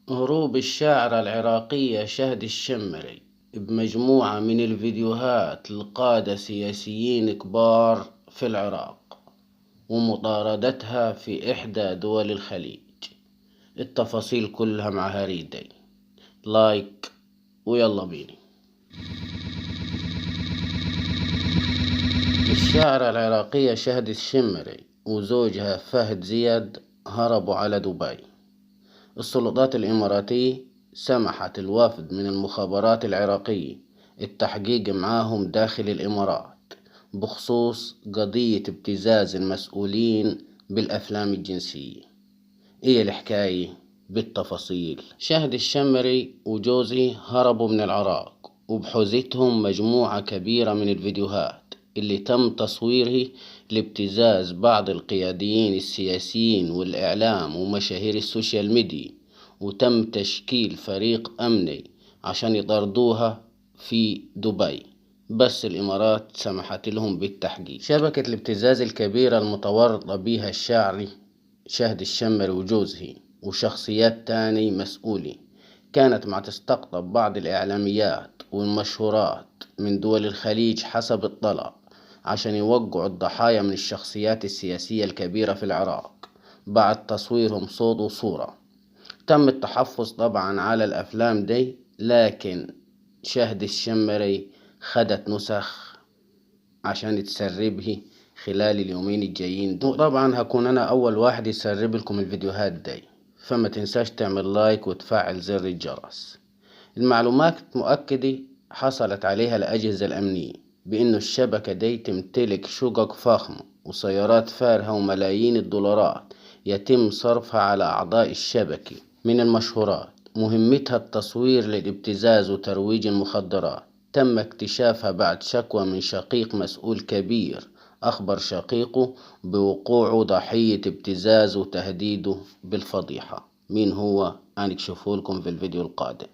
هروب الشاعرة العراقية شهد الشمري بمجموعة من الفيديوهات لقادة سياسيين كبار في العراق ومطاردتها في إحدى دول الخليج. التفاصيل كلها مع هريدي. لايك ويلا بينا. الشاعرة العراقية شهد الشمري وزوجها فهد زياد هربوا على دبي. السلطات الإماراتية سمحت الوفد من المخابرات العراقية التحقيق معاهم داخل الإمارات بخصوص قضية ابتزاز المسؤولين بالأفلام الجنسية. إيه الحكاية بالتفاصيل؟ شهد الشمري وجوزي هربوا من العراق وبحوزتهم مجموعة كبيرة من الفيديوهات اللي تم تصويرها لابتزاز بعض القياديين السياسيين والإعلام ومشاهير السوشيال ميديا، وتم تشكيل فريق أمني عشان يطاردوها في دبي، بس الإمارات سمحت لهم بالتحقيق. شبكة الابتزاز الكبيرة المتورطة بها الشاعري شهد الشمري وجوزه وشخصيات تاني مسؤولة كانت مع تستقطب بعض الإعلاميات والمشهورات من دول الخليج حسب الطلب عشان يوقعوا الضحايا من الشخصيات السياسية الكبيرة في العراق بعد تصويرهم صوت وصورة. تم التحفظ طبعا على الأفلام دي، لكن شهد الشمري خدت نسخ عشان تسربه خلال اليومين الجايين دول. وطبعا هكون أنا أول واحد يسرب لكم الفيديوهات دي، فما تنساش تعمل لايك وتفعل زر الجرس. المعلومات مؤكدة حصلت عليها الأجهزة الأمنية بأنه الشبكة دي تمتلك شقق فخمة وسيارات فارهة وملايين الدولارات يتم صرفها على أعضاء الشبكة من المشهورات مهمتها التصوير للابتزاز وترويج المخدرات. تم اكتشافها بعد شكوى من شقيق مسؤول كبير أخبر شقيقه بوقوعه ضحية ابتزاز وتهديده بالفضيحة. مين هو؟ هنكشفه لكم في الفيديو القادم.